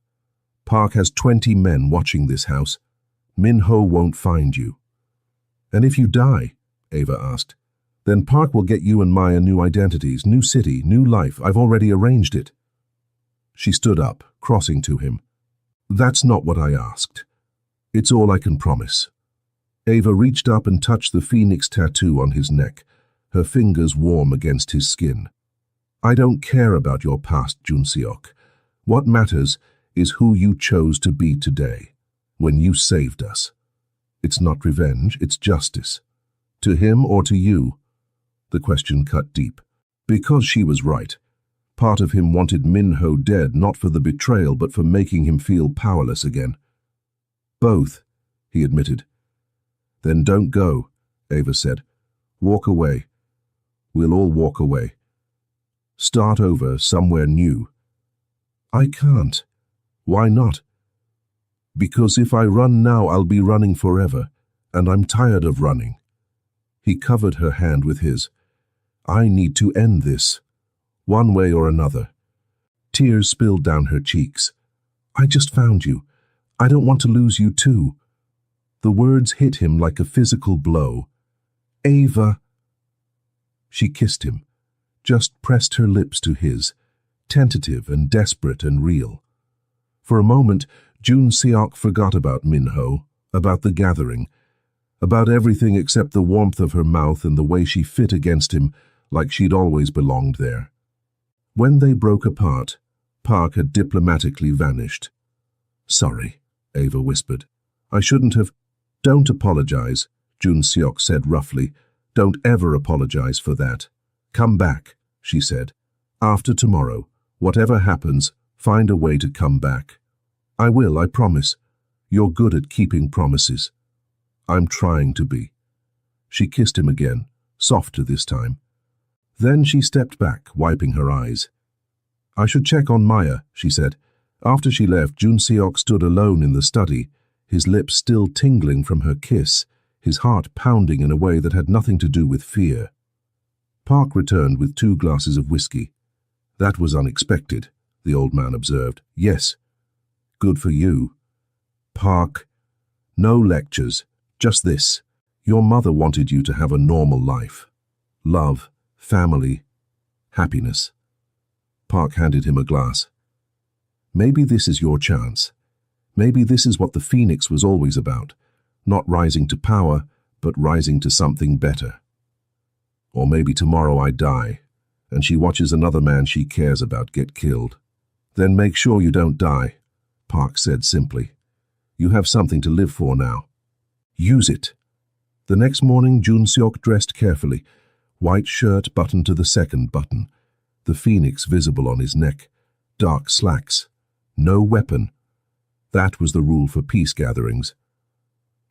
Park has 20 men watching this house. Min Ho won't find you. And if you die, Ava asked, then Park will get you and Maya new identities, new city, new life. I've already arranged it. She stood up, crossing to him. That's not what I asked. It's all I can promise. Ava reached up and touched the phoenix tattoo on his neck, her fingers warm against his skin. I don't care about your past, Jun Seok. What matters is who you chose to be today, when you saved us. It's not revenge, it's justice. To him or to you? The question cut deep. Because she was right. Part of him wanted Min Ho dead, not for the betrayal, but for making him feel powerless again. Both, he admitted. Then don't go, Ava said. Walk away. We'll all walk away. Start over somewhere new. I can't. Why not? Because if I run now, I'll be running forever, and I'm tired of running. He covered her hand with his. I need to end this, one way or another. Tears spilled down her cheeks. I just found you. I don't want to lose you too. The words hit him like a physical blow. Ava. She kissed him, just pressed her lips to his, tentative and desperate and real. For a moment, Jun Seok forgot about Min Ho, about the gathering, about everything except the warmth of her mouth and the way she fit against him like she'd always belonged there. When they broke apart, Park had diplomatically vanished. Sorry, Ava whispered. I shouldn't have. Don't apologize, Jun Seok said roughly. Don't ever apologize for that. Come back, she said. After tomorrow, whatever happens, find a way to come back. I will, I promise. You're good at keeping promises. I'm trying to be. She kissed him again, softer this time. Then she stepped back, wiping her eyes. I should check on Maya, she said. After she left, Jun Seok stood alone in the study, his lips still tingling from her kiss, his heart pounding in a way that had nothing to do with fear. Park returned with 2 glasses of whiskey. That was unexpected, the old man observed. Yes. Good for you. Park. No lectures, just this. Your mother wanted you to have a normal life. Love, family, happiness. Park handed him a glass. Maybe this is your chance. Maybe this is what the Phoenix was always about. Not rising to power, but rising to something better. Or maybe tomorrow I die, and she watches another man she cares about get killed. Then make sure you don't die, Park said simply. You have something to live for now. Use it. The next morning, Jun Seok dressed carefully. White shirt buttoned to the second button. The phoenix visible on his neck. Dark slacks. No weapon. That was the rule for peace gatherings.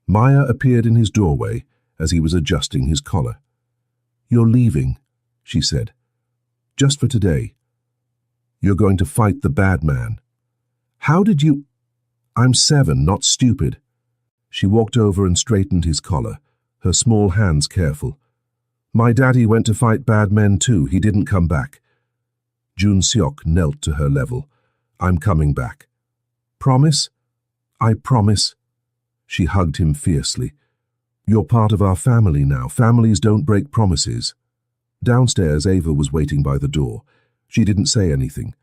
Maya appeared in his doorway as he was adjusting his collar. "You're leaving," she said. "Just for today. You're going to fight the bad man." "How did you—" "I'm 7, not stupid." She walked over and straightened his collar, her small hands careful. "My daddy went to fight bad men too. He didn't come back." Jun Seok knelt to her level. "I'm coming back." "Promise?" "I promise." She hugged him fiercely. "You're part of our family now. Families don't break promises." Downstairs, Ava was waiting by the door. She didn't say anything.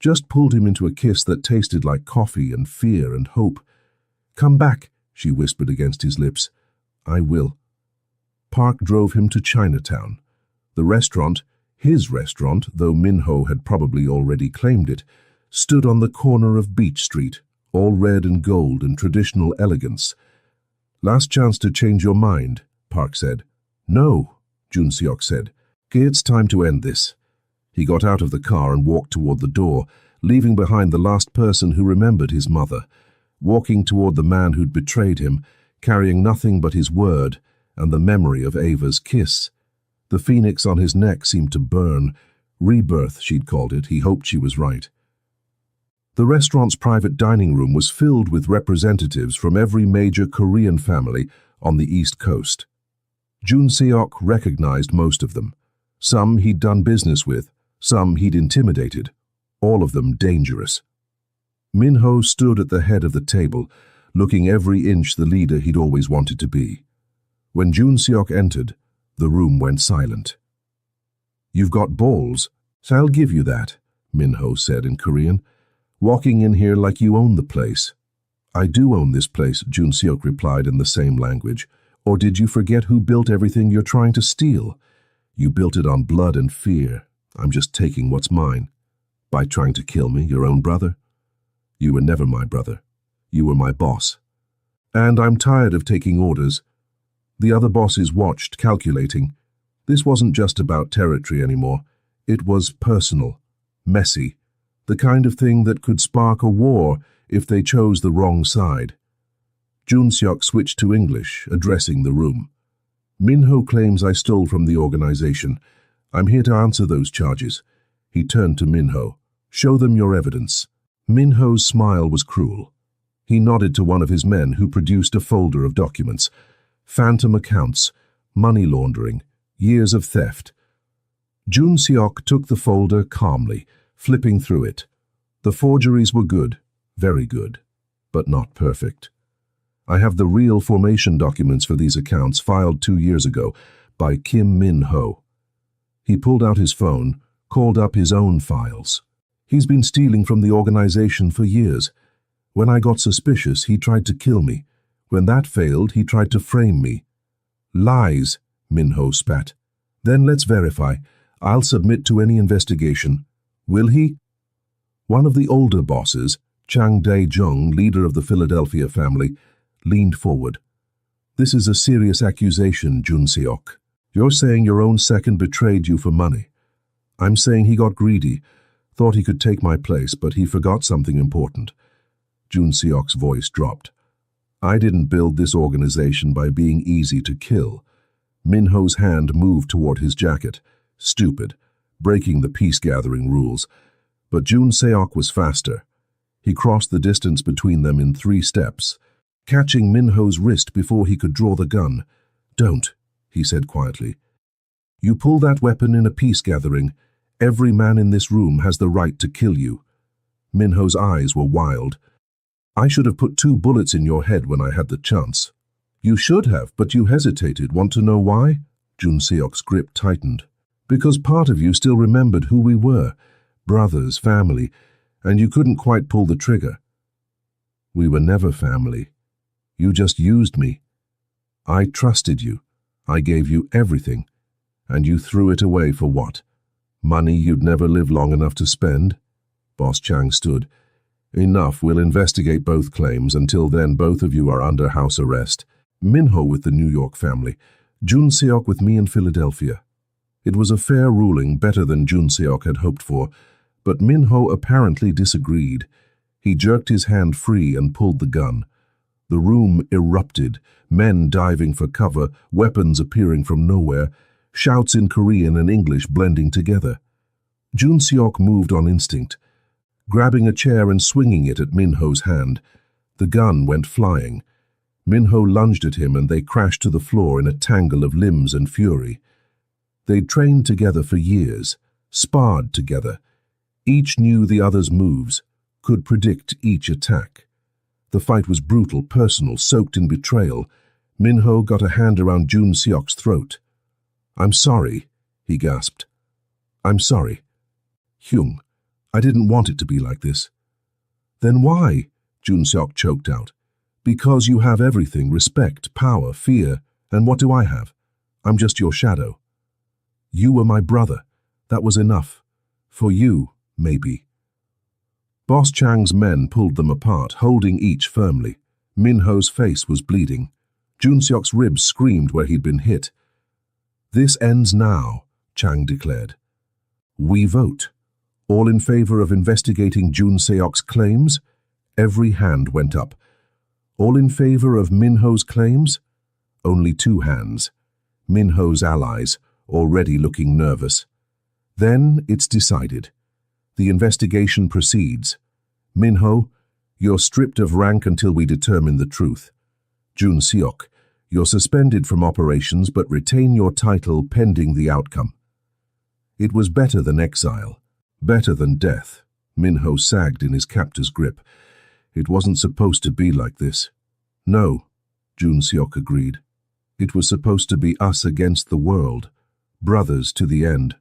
Just pulled him into a kiss that tasted like coffee and fear and hope. "Come back," she whispered against his lips. "I will." Park drove him to Chinatown. The restaurant, his restaurant, though Minho had probably already claimed it, stood on the corner of Beach Street, all red and gold and traditional elegance. "Last chance to change your mind," Park said. "No," Jun Seok said. "It's time to end this." He got out of the car and walked toward the door, leaving behind the last person who remembered his mother, walking toward the man who'd betrayed him, carrying nothing but his word and the memory of Ava's kiss. The phoenix on his neck seemed to burn. Rebirth, she'd called it. He hoped she was right. The restaurant's private dining room was filled with representatives from every major Korean family on the East Coast. Jun Seok recognized most of them. Some he'd done business with, some he'd intimidated, all of them dangerous. Minho stood at the head of the table, looking every inch the leader he'd always wanted to be. When Jun Seok entered, the room went silent. "You've got balls, so I'll give you that," Minho said in Korean. "Walking in here like you own the place." "I do own this place," Jun Seok replied in the same language. "Or did you forget who built everything you're trying to steal? You built it on blood and fear. I'm just taking what's mine." "By trying to kill me, your own brother?" "You were never my brother. You were my boss. And I'm tired of taking orders." The other bosses watched, calculating. This wasn't just about territory anymore. It was personal, messy, the kind of thing that could spark a war if they chose the wrong side. Jun Seok switched to English, addressing the room. "Minho claims I stole from the organization. I'm here to answer those charges." He turned to Minho. "Show them your evidence." Minho's smile was cruel. He nodded to one of his men who produced a folder of documents. Phantom accounts, money laundering, years of theft. Jun Seok took the folder calmly, flipping through it. The forgeries were good, very good, but not perfect. "I have the real formation documents for these accounts filed 2 years ago by Kim Min-ho." He pulled out his phone, called up his own files. "He's been stealing from the organization for years. When I got suspicious, he tried to kill me. When that failed, he tried to frame me." "Lies," Minho spat. "Then let's verify. I'll submit to any investigation." "Will he?" One of the older bosses, Chang Dae-jung, leader of the Philadelphia family, leaned forward. "This is a serious accusation, Jun Seok. You're saying your own second betrayed you for money. I'm saying he got greedy, thought he could take my place, but he forgot something important." Jun Seok's voice dropped. "I didn't build this organization by being easy to kill." Minho's hand moved toward his jacket. Stupid, breaking the peace-gathering rules. But Jun Seok was faster. He crossed the distance between them in 3 steps, catching Minho's wrist before he could draw the gun. "Don't," he said quietly. "You pull that weapon in a peace gathering, every man in this room has the right to kill you." Minho's eyes were wild. "I should have put 2 bullets in your head when I had the chance." "You should have, but you hesitated. Want to know why?" Jun Seok's grip tightened. "Because part of you still remembered who we were, brothers, family, and you couldn't quite pull the trigger." "We were never family. You just used me. I trusted you. I gave you everything. And you threw it away for what? Money you'd never live long enough to spend?" Boss Chang stood. "Enough, we'll investigate both claims. Until then, both of you are under house arrest." Minho with the New York family, Jun Seok with me in Philadelphia. It was a fair ruling, better than Jun Seok had hoped for, but Minho apparently disagreed. He jerked his hand free and pulled the gun. The room erupted, men diving for cover, weapons appearing from nowhere, shouts in Korean and English blending together. Jun Seok moved on instinct, grabbing a chair and swinging it at Minho's hand. The gun went flying. Minho lunged at him and they crashed to the floor in a tangle of limbs and fury. They'd trained together for years, sparred together. Each knew the other's moves, could predict each attack. The fight was brutal, personal, soaked in betrayal. Minho got a hand around Jun Seok's throat. "I'm sorry," he gasped. "I'm sorry. Hyung, I didn't want it to be like this." "Then why?" Jun Seok choked out. "Because you have everything, respect, power, fear, and what do I have? I'm just your shadow. You were my brother. That was enough. For you, maybe." Boss Chang's men pulled them apart, holding each firmly. Minho's face was bleeding. Jun Seok's ribs screamed where he'd been hit. "This ends now," Chang declared. "We vote. All in favor of investigating Jun Seok's claims?" Every hand went up. "All in favor of Minho's claims?" Only 2 hands. Minho's allies, already looking nervous. "Then it's decided. The investigation proceeds. Minho, you're stripped of rank until we determine the truth. Jun Seok, you're suspended from operations but retain your title pending the outcome." It was better than exile, better than death. Minho sagged in his captor's grip. It wasn't supposed to be like this. "No," Jun Seok agreed. "It was supposed to be us against the world, brothers to the end.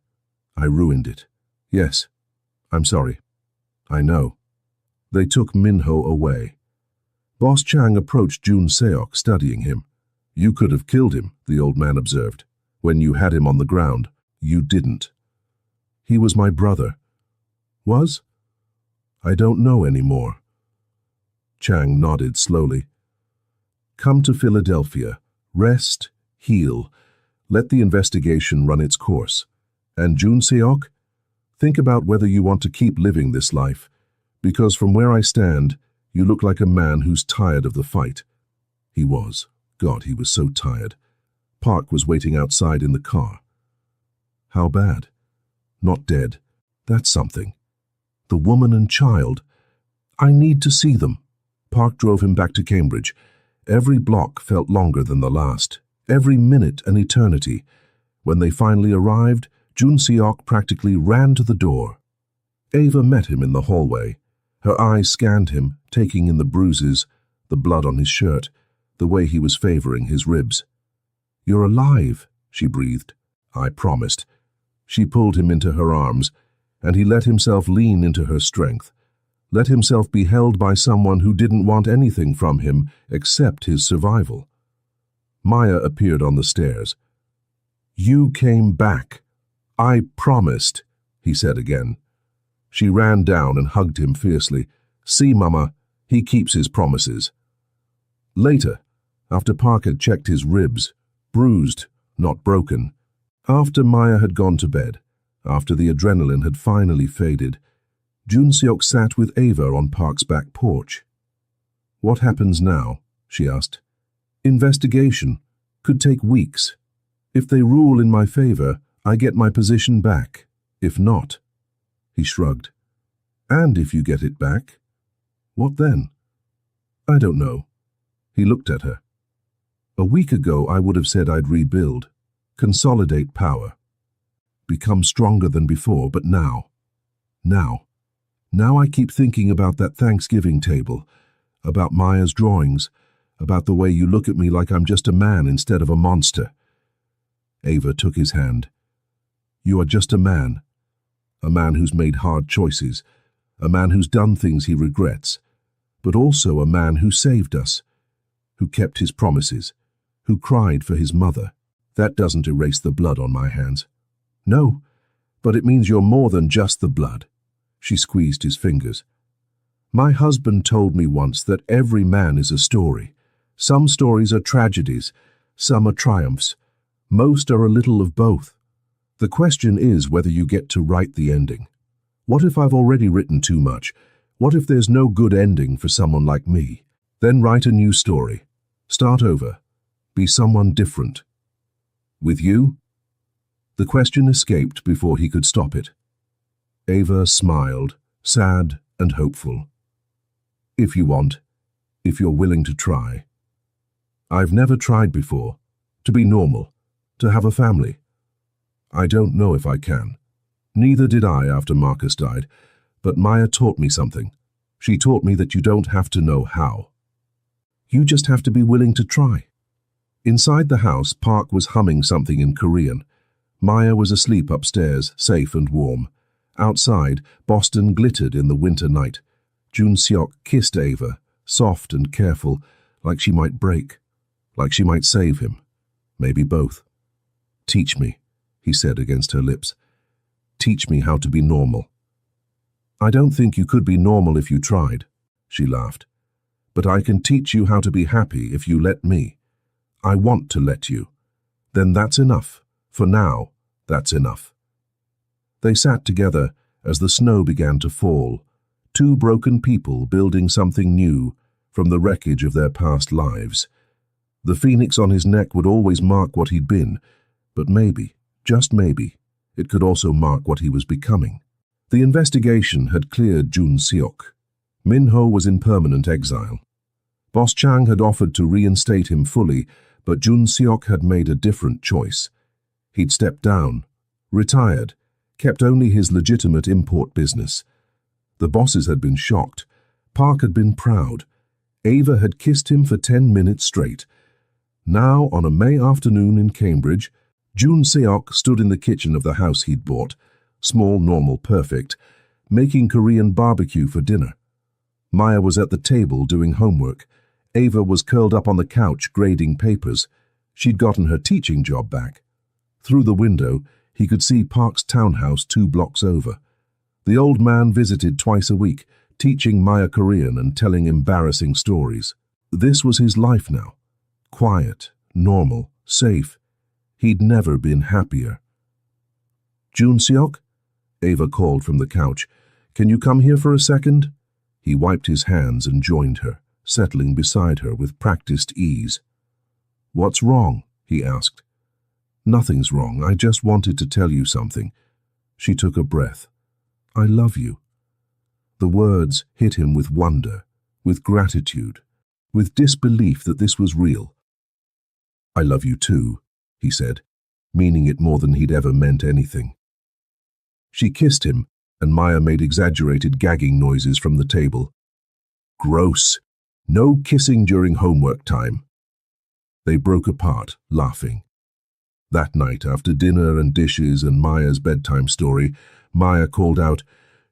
I ruined it. Yes, I'm sorry. I know." They took Minho away. Boss Chang approached Jun Seok, studying him. "You could have killed him," the old man observed. "When you had him on the ground, you didn't." "He was my brother." "Was?" "I don't know anymore." Chang nodded slowly. "Come to Philadelphia. Rest, heal. Let the investigation run its course. And Jun Seok, think about whether you want to keep living this life, because from where I stand, you look like a man who's tired of the fight." He was. God, he was so tired. Park was waiting outside in the car. "How bad?" "Not dead. That's something. The woman and child. I need to see them." Park drove him back to Cambridge. Every block felt longer than the last, every minute an eternity. When they finally arrived, Jun Seok practically ran to the door. Ava met him in the hallway. Her eyes scanned him, taking in the bruises, the blood on his shirt, the way he was favoring his ribs. "You're alive," she breathed. "I promised." She pulled him into her arms, and he let himself lean into her strength, let himself be held by someone who didn't want anything from him except his survival. Maya appeared on the stairs. "You came back. I promised," he said again. She ran down and hugged him fiercely. "See, Mama, he keeps his promises." Later, after Park had checked his ribs, bruised, not broken, after Maya had gone to bed, after the adrenaline had finally faded, Jun Seok sat with Ava on Park's back porch. "What happens now?" she asked. "Investigation. Could take weeks. If they rule in my favor, I get my position back. If not..." He shrugged. "And if you get it back? What then?" "I don't know." He looked at her. "A week ago I would have said I'd rebuild, consolidate power, become stronger than before, but now I keep thinking about that Thanksgiving table, about Maya's drawings, about the way you look at me like I'm just a man instead of a monster." Ava took his hand. "You are just a man who's made hard choices, a man who's done things he regrets, but also a man who saved us, who kept his promises, who cried for his mother. That doesn't erase the blood on my hands." "No, but it means you're more than just the blood." She squeezed his fingers. "My husband told me once that every man is a story, Some stories are tragedies, some are triumphs. Most are a little of both. The question is whether you get to write the ending. What if I've already written too much? What if there's no good ending for someone like me? Then write a new story. Start over. Be someone different. With you? The question escaped before he could stop it. Ava smiled, sad and hopeful. If you want, if you're willing to try. I've never tried before, to be normal, to have a family. I don't know if I can. Neither did I after Marcus died, but Maya taught me something. She taught me that you don't have to know how. You just have to be willing to try. Inside the house, Park was humming something in Korean. Maya was asleep upstairs, safe and warm. Outside, Boston glittered in the winter night. Jun Seok kissed Ava, soft and careful, like she might break, like she might save him. Maybe both. Teach me, he said against her lips. Teach me how to be normal. I don't think you could be normal if you tried, she laughed. But I can teach you how to be happy if you let me. I want to let you. Then that's enough. For now, that's enough. They sat together as the snow began to fall, two broken people building something new from the wreckage of their past lives. The phoenix on his neck would always mark what he'd been, but maybe, just maybe, it could also mark what he was becoming. The investigation had cleared Jun Seok. Minho was in permanent exile. Boss Chang had offered to reinstate him fully, but Jun Seok had made a different choice. He'd stepped down, retired, kept only his legitimate import business. The bosses had been shocked. Park had been proud. Ava had kissed him for 10 minutes straight. Now, on a May afternoon in Cambridge, Jun Seok stood in the kitchen of the house he'd bought, small, normal, perfect, making Korean barbecue for dinner. Maya was at the table doing homework. Ava was curled up on the couch grading papers. She'd gotten her teaching job back. Through the window, he could see Park's townhouse 2 blocks over. The old man visited twice a week, teaching Maya Korean and telling embarrassing stories. This was his life now. Quiet, normal, safe. He'd never been happier. Jun Seok? Ava called from the couch. Can you come here for a second? He wiped his hands and joined her, settling beside her with practiced ease. What's wrong? He asked. Nothing's wrong. I just wanted to tell you something. She took a breath. I love you. The words hit him with wonder, with gratitude, with disbelief that this was real. I love you too, he said, meaning it more than he'd ever meant anything. She kissed him, and Maya made exaggerated gagging noises from the table. Gross. No kissing during homework time. They broke apart, laughing. That night, after dinner and dishes and Maya's bedtime story, Maya called out,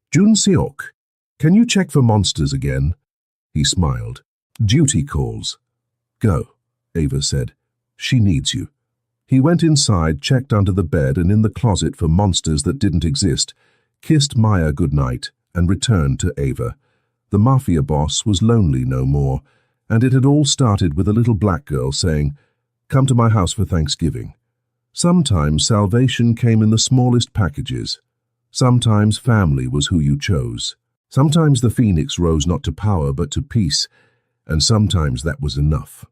Jun Seok, can you check for monsters again? He smiled. Duty calls. Go, Ava said. She needs you. He went inside, checked under the bed and in the closet for monsters that didn't exist, kissed Maya goodnight, and returned to Ava. The Mafia boss was lonely no more, and it had all started with a little black girl saying, Come to my house for Thanksgiving. Sometimes salvation came in the smallest packages. Sometimes family was who you chose. Sometimes the phoenix rose not to power but to peace, and sometimes that was enough.